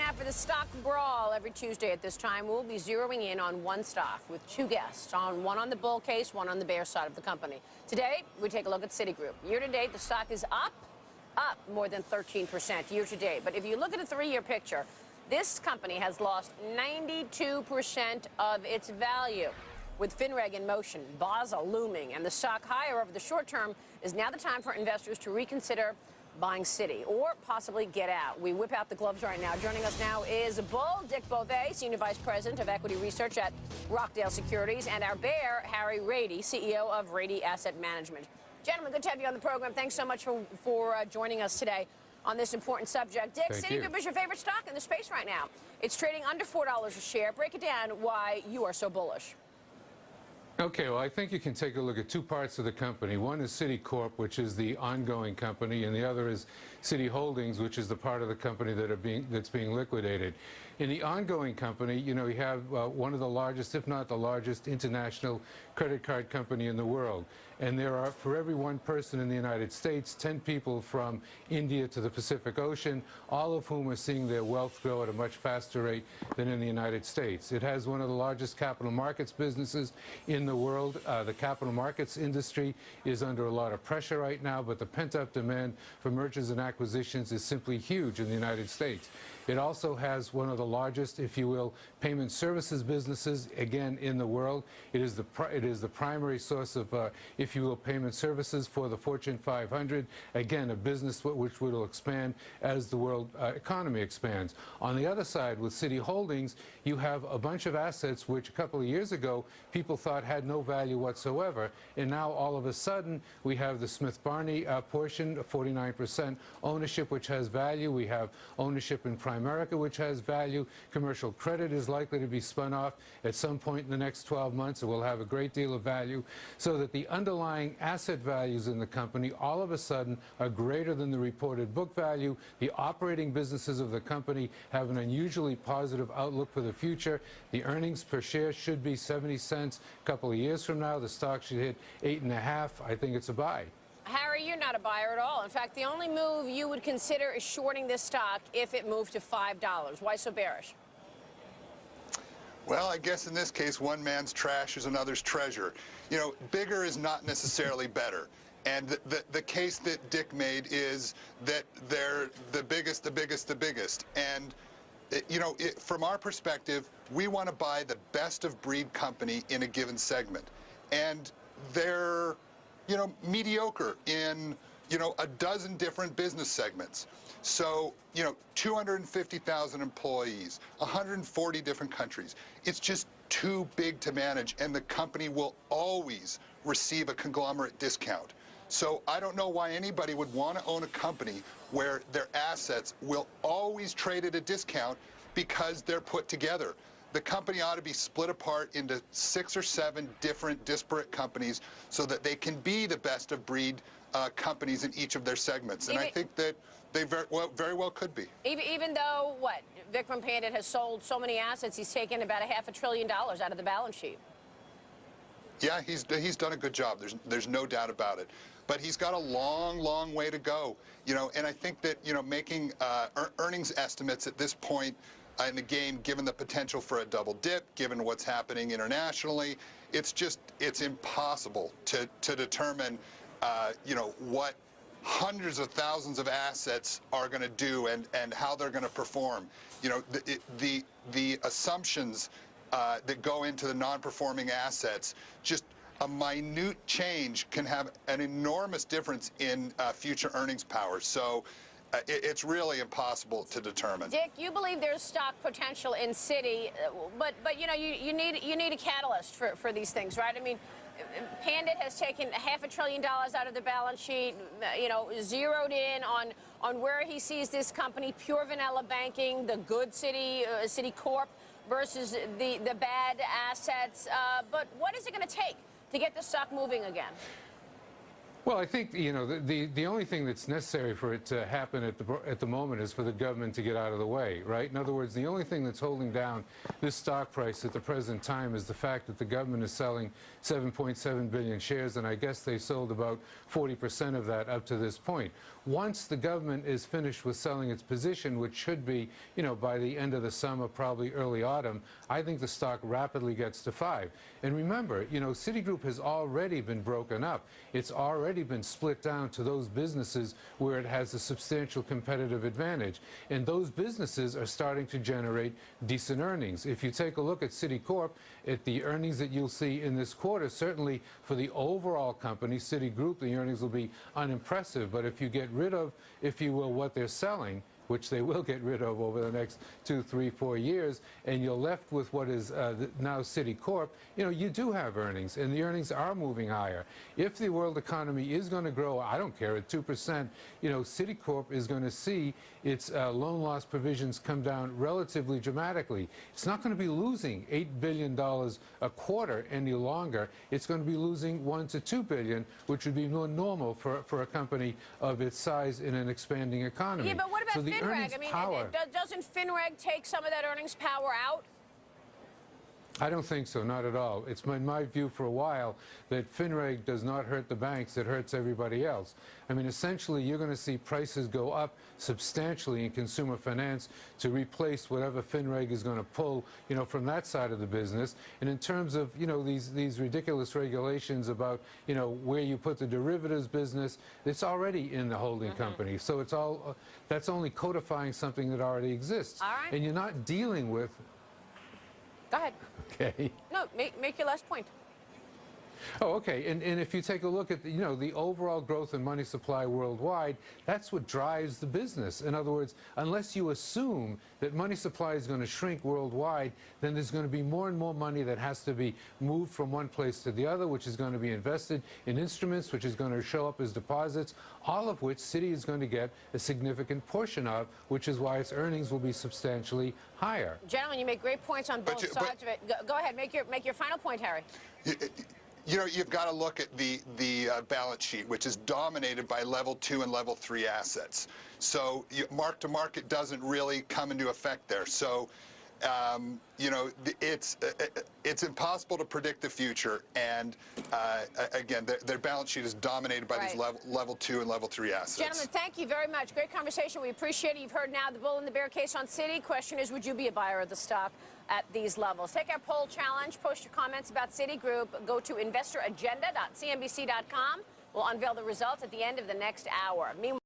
Now, for the stock brawl every Tuesday at this time, we'll be zeroing in on one stock with two guests, one on the bull case, one on the bear side of the company. Today, we take a look at Citigroup. Year to date, the stock is up more than 13% year to date. But if you look at a three-year picture, this company has lost 92% of its value. With FinReg in motion, Basel looming, and the stock higher over the short term, is now the time for investors to reconsider buying Citi or possibly get out. We whip out the gloves right now. Joining us now is Bull Dick Beauvais, Senior Vice President of Equity Research at Rockdale Securities, and our bear, Harry Rady, CEO of Rady Asset Management. Gentlemen, good to have you on the program. Thanks so much for joining us today on this important subject. Dick, Citigroup is your favorite stock in the space right now. It's trading under $4 a share. Break it down why you are so bullish. Okay, well, I think you can take a look at two parts of the company. One is Citicorp, which is the ongoing company, and the other is Citi Holdings, which is the part of the company that's being liquidated. In the ongoing company, you have one of the largest, if not the largest, international credit card company in the world. And there are, for every one person in the United States, 10 people from India to the Pacific Ocean, all of whom are seeing their wealth grow at a much faster rate than in the United States. It has one of the largest capital markets businesses in the world. The capital markets industry is under a lot of pressure right now, but the pent-up demand for mergers and acquisitions is simply huge in the United States. It also has one of the largest, if you will, payment services businesses, again, in the world. It is the primary source of, if you will, payment services for the Fortune 500. Again, a business which will expand as the world economy expands. On the other side, with Citi Holdings, you have a bunch of assets which a couple of years ago people thought had no value whatsoever. And now, all of a sudden, we have the Smith Barney portion, 49% ownership, which has value. We have ownership in Primerica, which has value. Commercial credit is likely to be spun off at some point in the next 12 months. It will have a great deal of value, so that the underlying asset values in the company all of a sudden are greater than the reported book value. The operating businesses of the company have an unusually positive outlook for the future. The earnings per share should be 70 cents. A couple of years from now, the stock should hit 8.5. I think it's a buy. Harry, you're not a buyer at all. In fact, the only move you would consider is shorting this stock if it moved to $5. Why so bearish? Well, I guess in this case, one man's trash is another's treasure. Bigger is not necessarily better. And the case that Dick made is that they're the biggest, the biggest, the biggest. And, from our perspective, we want to buy the best of breed company in a given segment. And they're, mediocre in, a dozen different business segments. So, 250,000 employees, 140 different countries. It's just too big to manage, and the company will always receive a conglomerate discount. So I don't know why anybody would want to own a company where their assets will always trade at a discount because they're put together. The company ought to be split apart into 6 or 7 different disparate companies so that they can be the best of breed companies in each of their segments. And I think that they very well could be. Even though, Vikram Pandit has sold so many assets, he's taken about $500 billion out of the balance sheet. Yeah, he's done a good job. There's no doubt about it. But he's got a long, long way to go. And I think that, making earnings estimates at this point in the game, given the potential for a double dip, given what's happening internationally, it's impossible to determine, what hundreds of thousands of assets are going to do and how they're going to perform. The assumptions that go into the non-performing assets, just a minute change can have an enormous difference in future earnings power. So it's really impossible to determine. Dick, you believe there's stock potential in Citi, but you need a catalyst for these things, right? I mean, Pandit has taken $500 billion out of the balance sheet, zeroed in on where he sees this company, pure vanilla banking, the good Citicorp versus the bad assets. But what is it going to take to get the stock moving again? Well, I think, you know, the only thing that's necessary for it to happen at the moment is for the government to get out of the way, right? In other words, the only thing that's holding down this stock price at the present time is the fact that the government is selling 7.7 billion shares, and I guess they sold about 40% of that up to this point. Once the government is finished with selling its position, which should be, you know, by the end of the summer, probably early autumn, I think the stock rapidly gets to 5. And remember, you know, Citigroup has already been broken up. It's already been split down to those businesses where it has a substantial competitive advantage. And those businesses are starting to generate decent earnings. If you take a look at Citicorp, at the earnings that you'll see in this quarter, certainly for the overall company, Citigroup, the earnings will be unimpressive. But if you get rid of, if you will, what they're selling, which they will get rid of over the next 2, 3, 4 years, and you're left with what is now Citicorp, you know, you do have earnings, and the earnings are moving higher. If the world economy is going to grow, I don't care, at 2%, you know, Citicorp is going to see its loan loss provisions come down relatively dramatically. It's not going to be losing $8 billion a quarter any longer. It's going to be losing $1 to $2 billion, which would be more normal for a company of its size in an expanding economy. Yeah, but what about so FinReg? I mean, doesn't FinReg take some of that earnings power out? I don't think so, not at all. It's been my view for a while that FinReg does not hurt the banks, it hurts everybody else. I mean, essentially, you're going to see prices go up substantially in consumer finance to replace whatever FinReg is going to pull, you know, from that side of the business. And in terms of, you know, these ridiculous regulations about, you know, where you put the derivatives business, it's already in the holding company. So it's all, that's only codifying something that already exists. All right. And you're not dealing with... Go ahead. Okay. No, make your last point. Oh, okay. And if you take a look at, you know, the overall growth in money supply worldwide, that's what drives the business. In other words, unless you assume that money supply is going to shrink worldwide, then there's going to be more and more money that has to be moved from one place to the other, which is going to be invested in instruments, which is going to show up as deposits, all of which Citi is going to get a significant portion of, which is why its earnings will be substantially higher. Gentlemen, you make great points on both sides of it. Go ahead, make your final point, Harry. You know, you've got to look at the balance sheet, which is dominated by level 2 and level 3 assets. So mark to market doesn't really come into effect there. So, you know, it's impossible to predict the future. And again, their balance sheet is dominated by these level 2 and level 3 assets. Gentlemen, thank you very much. Great conversation. We appreciate it. You've heard now the bull and the bear case on Citi. Question is, would you be a buyer of the stock at these levels? Take our poll challenge. Post your comments about Citigroup. Go to investoragenda.cnbc.com. We'll unveil the results at the end of the next hour. Meanwhile,